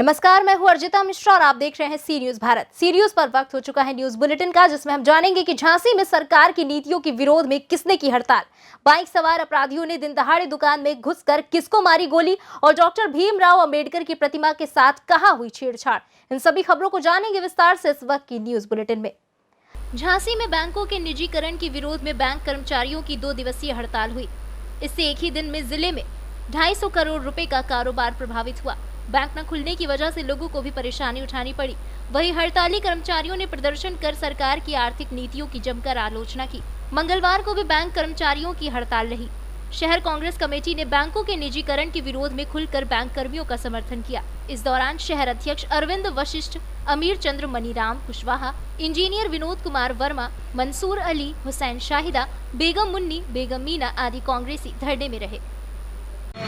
नमस्कार, मैं हूं अर्जिता मिश्रा और आप देख रहे हैं सी न्यूज भारत। सी न्यूज पर वक्त हो चुका है न्यूज बुलेटिन का, जिसमें हम जानेंगे कि झांसी में सरकार की नीतियों के विरोध में किसने की हड़ताल, बाइक सवार अपराधियों ने दिन दहाड़े दुकान में घुसकर किसको मारी गोली और डॉक्टर भीमराव अंबेडकर की प्रतिमा के साथ कहां हुई छेड़छाड़। इन सभी खबरों को जानेंगे विस्तार से इस वक्त की न्यूज बुलेटिन में। झांसी में बैंकों के निजीकरण के विरोध में बैंक कर्मचारियों की 2 दिवसीय हड़ताल हुई। इससे एक ही दिन में जिले में 250 करोड़ रुपए का कारोबार प्रभावित हुआ। बैंक न खुलने की वजह से लोगों को भी परेशानी उठानी पड़ी। वहीं हड़ताली कर्मचारियों ने प्रदर्शन कर सरकार की आर्थिक नीतियों की जमकर आलोचना की। मंगलवार को भी बैंक कर्मचारियों की हड़ताल रही। शहर कांग्रेस कमेटी ने बैंकों के निजीकरण के विरोध में खुलकर बैंक कर्मियों का समर्थन किया। इस दौरान शहर अध्यक्ष अरविंद वशिष्ठ, अमीर चंद्र मनीराम कुशवाहा, इंजीनियर विनोद कुमार वर्मा, मंसूर अली, हुसैन शाहिदा, बेगम मुन्नी, बेगम मीना आदि कांग्रेसी धरने में रहे।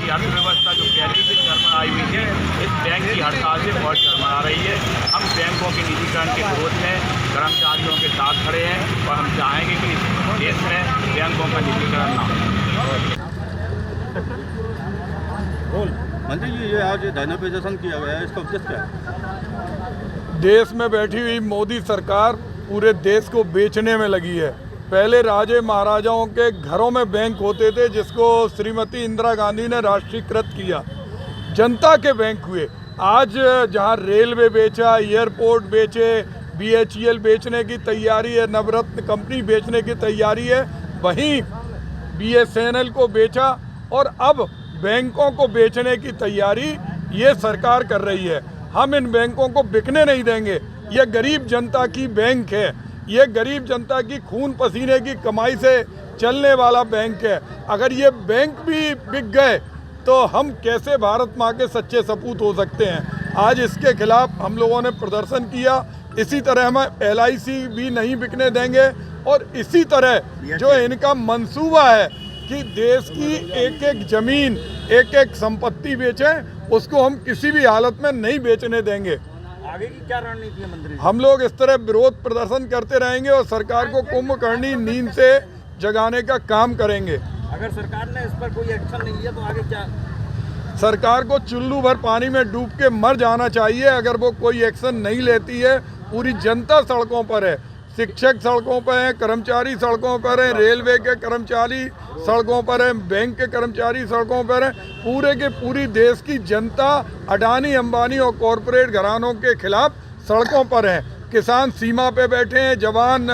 अर्थव्यवस्था जो पहले से चरमराई हुई है, इस बैंक की हड़ताल से बहुत चरमरा रही है। हम बैंकों के निजीकरण के विरोध में कर्मचारियों के साथ खड़े हैं और हम चाहेंगे कि इस देश में बैंकों का निजीकरण ना हो। मंत्री जी, ये आज धरना प्रदर्शन किया गया है, इसका उद्देश्य क्या है? देश में बैठी हुई मोदी सरकार पूरे देश को बेचने में लगी है। पहले राजे महाराजाओं के घरों में बैंक होते थे, जिसको श्रीमती इंदिरा गांधी ने राष्ट्रीयकृत किया, जनता के बैंक हुए। आज जहां रेलवे बेचा, एयरपोर्ट बेचे, BHEL बेचने की तैयारी है, नवरत्न कंपनी बेचने की तैयारी है, वहीं BSNL को बेचा और अब बैंकों को बेचने की तैयारी ये सरकार कर रही है। हम इन बैंकों को बिकने नहीं देंगे। ये गरीब जनता की बैंक है, ये गरीब जनता की खून पसीने की कमाई से चलने वाला बैंक है। अगर ये बैंक भी बिक गए तो हम कैसे भारत माँ के सच्चे सपूत हो सकते हैं। आज इसके खिलाफ हम लोगों ने प्रदर्शन किया। इसी तरह हम LIC भी नहीं बिकने देंगे और इसी तरह जो इनका मंसूबा है कि देश की एक एक जमीन, एक एक संपत्ति बेचें, उसको हम किसी भी हालत में नहीं बेचने देंगे। आगे की क्या रणनीति है मंत्री? हम लोग इस तरह विरोध प्रदर्शन करते रहेंगे और सरकार को कुंभकर्णी नींद से जगाने का काम करेंगे। अगर सरकार ने इस पर कोई एक्शन नहीं लिया तो आगे क्या? सरकार को चुल्लू भर पानी में डूब के मर जाना चाहिए अगर वो कोई एक्शन नहीं लेती है। पूरी जनता सड़कों पर है, शिक्षक सड़कों पर हैं, कर्मचारी सड़कों पर हैं, रेलवे के कर्मचारी सड़कों पर हैं, बैंक के कर्मचारी सड़कों पर हैं। पूरे के पूरी देश की जनता अडानी, अंबानी और कॉरपोरेट घरानों के खिलाफ सड़कों पर हैं। किसान सीमा पे बैठे हैं, जवान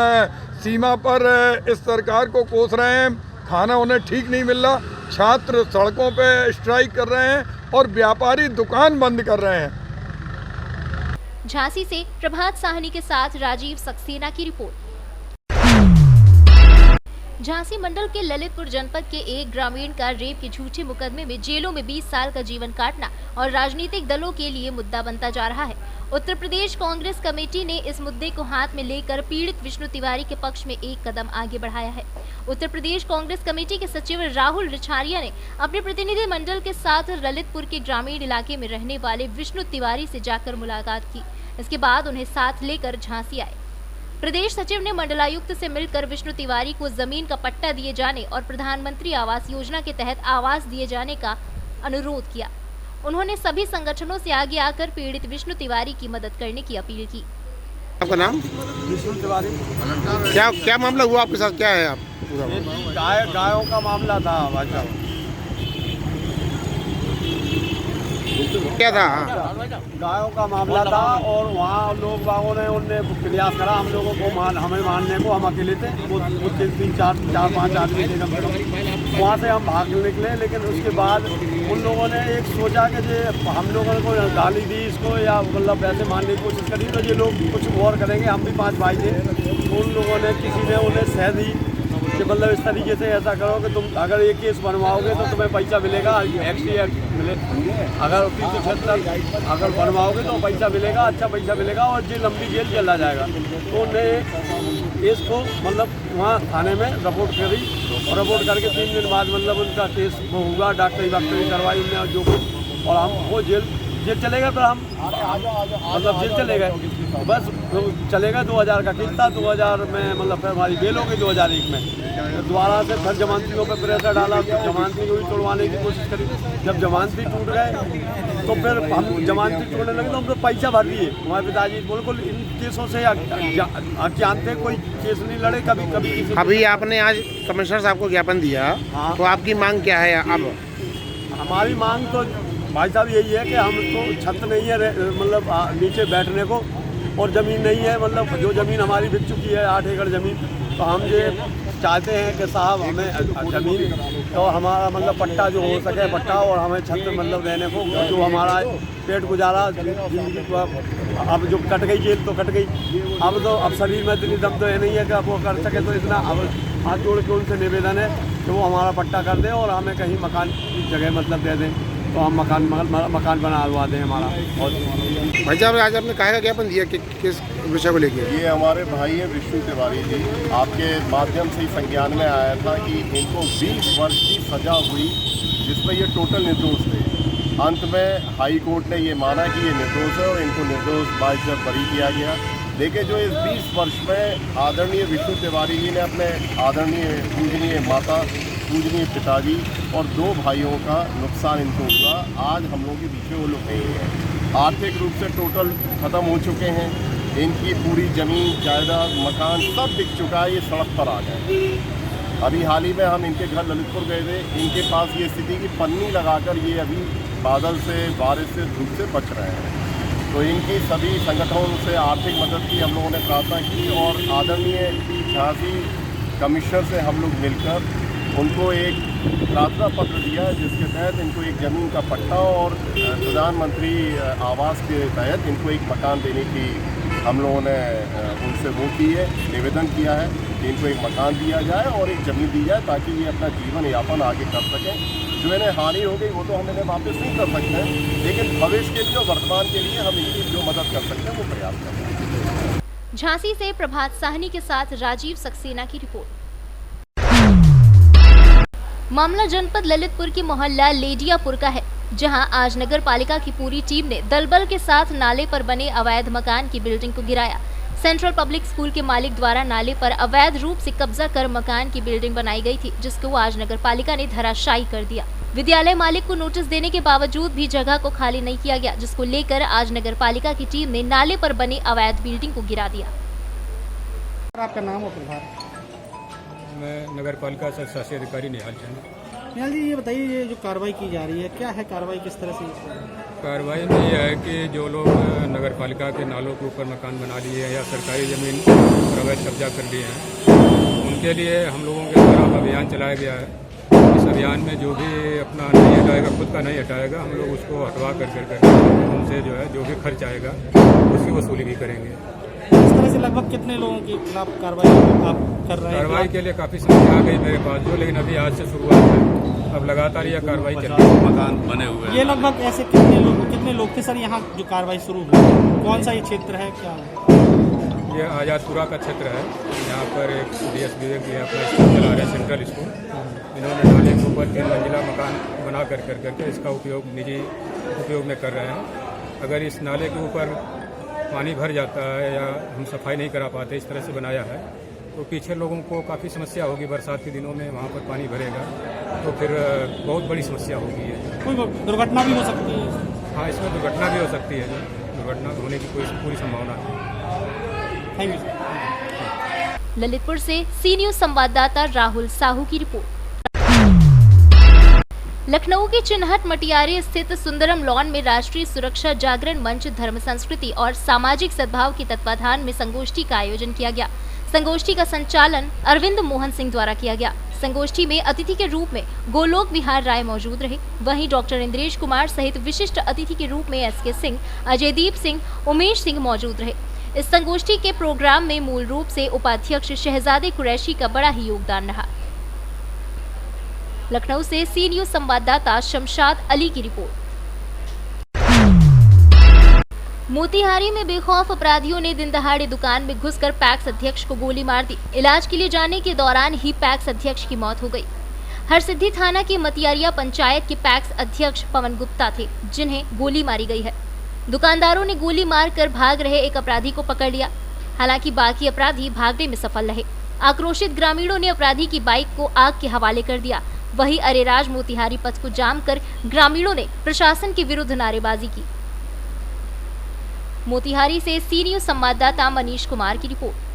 सीमा पर इस सरकार को कोस रहे हैं, खाना उन्हें ठीक नहीं मिल रहा, छात्र सड़कों पे स्ट्राइक कर रहे हैं और व्यापारी दुकान बंद कर रहे हैं। झांसी से प्रभात साहनी के साथ राजीव सक्सेना की रिपोर्ट। झांसी मंडल के ललितपुर जनपद के एक ग्रामीण का रेप के झूठे मुकदमे में जेलों में 20 साल का जीवन काटना और राजनीतिक दलों के लिए मुद्दा बनता जा रहा है। उत्तर प्रदेश कांग्रेस कमेटी ने इस मुद्दे को हाथ में लेकर पीड़ित विष्णु तिवारी के पक्ष में एक कदम आगे बढ़ाया है। उत्तर प्रदेश कांग्रेस कमेटी के सचिव राहुल रिछारिया ने अपने प्रतिनिधि मंडल के साथ ललितपुर के ग्रामीण इलाके में रहने वाले विष्णु तिवारी से जाकर मुलाकात की। इसके बाद उन्हें साथ लेकर झांसी आए। प्रदेश सचिव ने मंडलायुक्त से मिलकर विष्णु तिवारी को जमीन का पट्टा दिए जाने और प्रधानमंत्री आवास योजना के तहत आवास दिए जाने का अनुरोध किया। उन्होंने सभी संगठनों से आगे आकर पीड़ित विष्णु तिवारी की मदद करने की अपील की। आपका नाम? विष्णु तिवारी। क्या मामला हुआ आपके साथ? क्या है आप पूरा? गायों का मामला था भाई साहब। क्या था? गायों का मामला था और वहाँ लोग बागों ने उनने प्रयास करा हम लोगों को हमें मारने को। हम अकेले थे, वो 3-4-5 आदमी थे कम से कम। वहाँ से हम भाग निकले, लेकिन उसके बाद उन लोगों ने एक सोचा कि जो हम लोगों को गाली दी इसको या मतलब ऐसे मारने की कोशिश करी तो ये लोग कुछ और करेंगे। हम भी 5 भाई थे, उन लोगों ने किसी ने उन्हें सह दी कि मतलब इस तरीके से ऐसा करो कि तुम अगर ये केस बनवाओगे तो तुम्हें पैसा मिलेगा, मिले। अगर 376 अगर बनवाओगे तो पैसा मिलेगा, अच्छा पैसा मिलेगा और ये लंबी जेल चला जाएगा। तो उन्हें इसको मतलब वहाँ थाने में रिपोर्ट करी और रिपोर्ट करके 3 दिन बाद मतलब उनका केस वो हुआ, डॉक्टरी करवाई उनने जो कुछ, और हम वो जेल चले गए। फिर हम मतलब जेल चले गए। बस तो चलेगा 2000 का किस्त था, 2000 में मतलब फिर हमारी बेल हो गई 2001 में। तो दोबारा से फिर जमानतियों पे प्रेशर डाला, तो जमानती को भी तोड़वाने की कोशिश करी। जब जमानती टूट गए तो फिर हम जमानती तोड़ने लगे तो हम तो पैसा भर दिए। हमारे पिताजी बिल्कुल इन केसों से अज्ञान थे, कोई केस नहीं लड़े कभी कभी किसी। अभी आपने आज कमिश्नर साहब को ज्ञापन दिया, हाँ। तो आपकी मांग क्या है अब? हमारी मांग तो भाई साहब यही है कि हमको छत नहीं है मतलब नीचे बैठने को, और ज़मीन नहीं है, मतलब जो ज़मीन हमारी बिक चुकी है 8 एकड़ ज़मीन, तो हम ये चाहते हैं कि साहब हमें ज़मीन तो हमारा मतलब पट्टा जो हो सके पट्टा, और हमें छत मतलब रहने को, जो हमारा पेट गुजारा जिंदगी को अब जो कट गई जेल तो कट गई। अब शरीर में इतनी दम तो है नहीं है कि अब वो कर सके, तो इतना अब हाथ जोड़ के उनसे निवेदन है कि वो हमारा पट्टा कर दें और हमें कहीं मकान की जगह मतलब दे दें, तो हम मकान बनवा दें हमारा। और भाई साहब आज आपने कहा का ज्ञापन दिया कि किस विषय को लेके? ये हमारे भाई हैं विष्णु तिवारी जी, आपके माध्यम से ही संज्ञान में आया था कि इनको 20 वर्ष की सज़ा हुई, जिसमें ये टोटल निर्दोष थे। अंत में हाई कोर्ट ने ये माना कि ये निर्दोष है और इनको निर्दोष बाइज्जत बरी किया गया। लेकिन जो इस 20 वर्ष में आदरणीय विष्णु तिवारी जी ने अपने आदरणीय पूजनीय माता, पूजनीय पिताजी और 2 भाइयों का नुकसान इनको हुआ, आज हम लोगों के पीछे वो लोग नहीं हैं। आर्थिक रूप से टोटल ख़त्म हो चुके हैं, इनकी पूरी ज़मीन जायदाद मकान सब बिक चुका है, ये सड़क पर आ गए। अभी हाल ही में हम इनके घर ललितपुर गए थे, इनके पास ये स्थिति की पन्नी लगाकर ये अभी बादल से, बारिश से, धूप से बच रहे हैं। तो इनकी सभी संगठनों से आर्थिक मदद की हम लोगों ने प्रार्थना की, और आदरणीय झांसी कमिश्नर से हम लोग मिलकर उनको एक प्रार्थना पत्र दिया, जिसके तहत इनको एक ज़मीन का पट्टा और प्रधानमंत्री आवास के तहत इनको एक मकान देने की हम लोगों ने उनसे वो की है, निवेदन किया है कि इनको एक मकान दिया जाए और एक ज़मीन दी जाए, ताकि ये अपना जीवन यापन आगे कर सकें। जो इन्हें हानि हो गई वो तो हम इन्हें वापस नहीं कर सकते हैं, लेकिन भविष्य के लिए और वर्तमान के लिए हम इनकी जो मदद कर सकते हैं वो प्रयास कर रहे हैं। झांसी से प्रभात साहनी के साथ राजीव सक्सेना की रिपोर्ट। मामला जनपद ललितपुर की मोहल्ला लेडियापुर का है, जहां आज नगर पालिका की पूरी टीम ने दलबल के साथ नाले पर बने अवैध मकान की बिल्डिंग को गिराया। सेंट्रल पब्लिक स्कूल के मालिक द्वारा नाले पर अवैध रूप से कब्जा कर मकान की बिल्डिंग बनाई गई थी, जिसको आज नगर पालिका ने धराशायी कर दिया। विद्यालय मालिक को नोटिस देने के बावजूद भी जगह को खाली नहीं किया गया, जिसको लेकर आज नगर पालिका की टीम ने नाले पर बने अवैध बिल्डिंग को गिरा दिया। आपका नाम और प्रभार? मैं नगर पालिका से शासी अधिकारी निहाल चंद। निहाल जी, ये बताइए, ये जो कार्रवाई की जा रही है क्या है कार्रवाई, किस तरह से? कार्रवाई में यह है कि जो लोग नगर पालिका के नालों के ऊपर मकान बना लिए हैं या सरकारी ज़मीन पर अवैध कब्जा कर लिए हैं, उनके लिए हम लोगों के द्वारा अभियान चलाया गया है। इस अभियान में जो भी अपना नहीं हटाएगा, खुद का नहीं हटाएगा, हम लोग उसको हटवा कर उनसे जो है जो भी खर्च आएगा उसकी वसूली भी करेंगे। इस तरह से लगभग कितने लोगों के खिलाफ कार्रवाई आप कर रहे हैं? कार्रवाई के लिए काफ़ी समस्या आ गई मेरे पास जो, लेकिन अभी आज से शुरुआत है, अब लगातार यह कार्रवाई चल रही है। मकान बने हुए हैं। ये लगभग ऐसे कितने लोग थे सर यहाँ जो कार्रवाई शुरू हुई? कौन सा ये क्षेत्र है, क्या है? ये आज़ादपुरा का क्षेत्र है। यहाँ पर एक DS विवेक जी अपना स्कूल चला रहे हैं, सेंट्रल स्कूल। इन्होंने नाले के ऊपर 3 मंजिला मकान बना करके इसका उपयोग निजी उपयोग में कर रहे हैं। अगर इस नाले के ऊपर पानी भर जाता है या हम सफाई नहीं करा पाते, इस तरह से बनाया है, तो पीछे लोगों को काफ़ी समस्या होगी। बरसात के दिनों में वहाँ पर पानी भरेगा तो फिर बहुत बड़ी समस्या होगी। कोई दुर्घटना भी हो सकती है? हाँ, इसमें दुर्घटना भी हो सकती है, दुर्घटना होने की कोई पूरी संभावना है। Thank you. ललितपुर से सी न्यूज संवाददाता राहुल साहू की रिपोर्ट। लखनऊ के चिन्हट मटियारी स्थित सुंदरम लॉन में राष्ट्रीय सुरक्षा जागरण मंच, धर्म संस्कृति और सामाजिक सद्भाव के तत्वाधान में संगोष्ठी का आयोजन किया गया। संगोष्ठी का संचालन अरविंद मोहन सिंह द्वारा किया गया। संगोष्ठी में अतिथि के रूप में गोलोक विहार राय मौजूद रहे। वहीं डॉक्टर इंद्रेश कुमार सहित विशिष्ट अतिथि के रूप में SK सिंह, अजयदीप सिंह, उमेश सिंह मौजूद रहे। इस संगोष्ठी के प्रोग्राम में मूल रूप से उपाध्यक्ष शहजादे कुरैशी का बड़ा ही योगदान रहा। लखनऊ से सी न्यूज संवाददाता शमशाद अली की रिपोर्ट। मोतिहारी में बेखौफ अपराधियों ने दिन दहाड़े दुकान में घुसकर पैक्स अध्यक्ष को गोली मार दी। इलाज के लिए जाने के दौरान ही पैक्स अध्यक्ष की मौत हो गई। हरसिद्धि थाना की मतियारिया पंचायत के पैक्स अध्यक्ष पवन गुप्ता थे, जिन्हें गोली मारी गई है। दुकानदारों ने गोली मारकर भाग रहे एक अपराधी को पकड़ लिया। हालांकि बाकी अपराधी भागने में सफल रहे। आक्रोशित ग्रामीणों ने अपराधी की बाइक को आग के हवाले कर दिया। वहीं अरेराज मोतिहारी पथ को जाम कर ग्रामीणों ने प्रशासन के विरुद्ध नारेबाजी की। मोतिहारी से सी न्यूज संवाददाता मनीष कुमार की रिपोर्ट।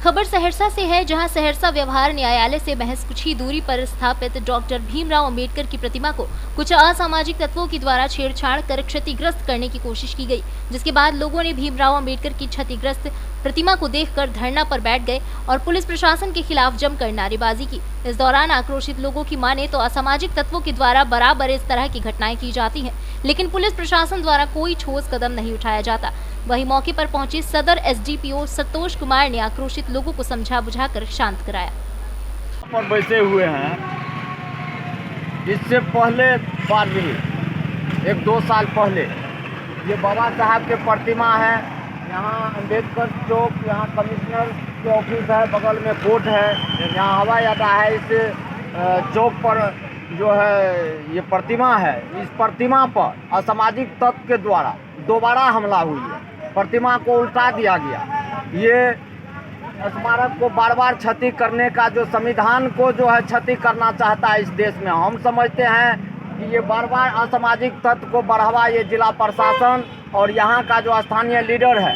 खबर सहरसा से है, जहां सहरसा व्यवहार न्यायालय से महज कुछ ही दूरी पर स्थापित डॉक्टर भीमराव अंबेडकर की प्रतिमा को कुछ असामाजिक तत्वों के द्वारा छेड़छाड़ कर क्षतिग्रस्त करने की कोशिश की गई, जिसके बाद लोगों ने भीमराव अंबेडकर की क्षतिग्रस्त प्रतिमा को देखकर धरना पर बैठ गए और पुलिस प्रशासन के खिलाफ जमकर नारेबाजी की। इस दौरान आक्रोशित लोगों की माने तो असामाजिक तत्वों के द्वारा बराबर इस तरह की घटनाएं की जाती हैं, लेकिन पुलिस प्रशासन द्वारा कोई ठोस कदम नहीं उठाया जाता। वहीं मौके पर पहुंचे सदर एसडीपीओ संतोष कुमार ने आक्रोशित लोगों को समझा बुझाकर शांत कराया। पर बैठे हुए हैं, इससे पहले बार भी 1-2 साल पहले ये बाबा साहब के प्रतिमा है। यहाँ अम्बेडकर चौक, यहाँ कमिश्नर के ऑफिस है, बगल में कोर्ट है, यहाँ हवाई अड्डा है। इस चौक पर जो है ये प्रतिमा है, इस प्रतिमा पर असामाजिक तत्व के द्वारा दोबारा हमला हुई है। प्रतिमा को उल्टा दिया गया। ये स्मारक को बार बार क्षति करने का, जो संविधान को जो है क्षति करना चाहता है इस देश में। हम समझते हैं कि ये बार बार असामाजिक तत्व को बढ़ावा ये जिला प्रशासन और यहाँ का जो स्थानीय लीडर है,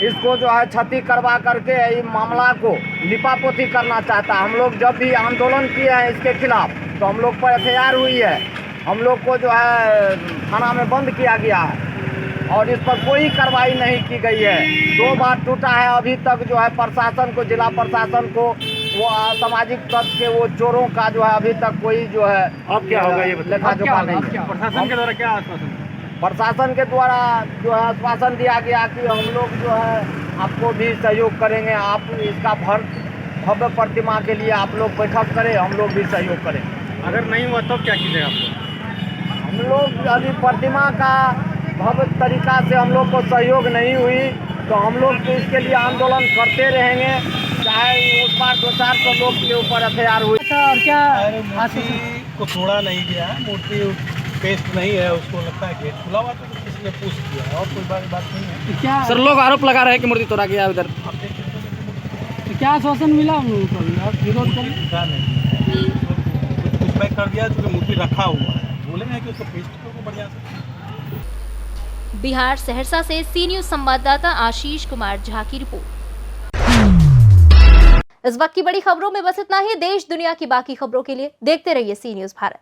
इसको जो है क्षति करवा करके इस मामला को लिपापोती करना चाहता है। हम लोग जब भी आंदोलन किए हैं इसके खिलाफ, तो हम लोग पर FIR हुई है, हम लोग को जो है थाना में बंद किया गया है और इस पर कोई कार्रवाई नहीं की गई है। 2 बार टूटा है, अभी तक जो है प्रशासन को, जिला प्रशासन को वो असामाजिक तत्व के वो चोरों का जो है अभी तक कोई जो है अब क्या होगा ये लेखा जोखा नहीं। प्रशासन के द्वारा क्या आश्वासन? प्रशासन के द्वारा जो है आश्वासन दिया गया कि हम लोग जो है आपको भी सहयोग करेंगे, आप इसका भव्य प्रतिमा के लिए आप लोग बैठक करें, हम लोग भी सहयोग करेंगे। अगर नहीं हुआ तब क्या कीजिएगा आपको? हम लोग अभी प्रतिमा का भव्य तरीका से हम लोग को सहयोग नहीं हुई तो हम लोग तो इसके लिए आंदोलन करते रहेंगे, चाहे उस बार 200 लोग के ऊपर FIR हुई। और क्या मूर्ति को तोड़ा नहीं गया, मूर्ति पेस्ट नहीं है, उसको लगता है गेट खुला हुआ, तो किसी ने पूछ किया है और कोई बात नहीं है। क्या सर लोग आरोप लगा रहे हैं कि मूर्ति तोड़ा गया उधर, क्या आश्वासन मिला हम लोगों को? विरोध नहीं कुछ बैक कर दिया, जो मूर्ति रखा हुआ है, बोले हैं कि उसको पेस्ट को बढ़िया से। बिहार सहरसा से सी न्यूज संवाददाता आशीष कुमार झा की रिपोर्ट। इस वक्त की बड़ी खबरों में बस इतना ही। देश दुनिया की बाकी खबरों के लिए देखते रहिए सी न्यूज भारत।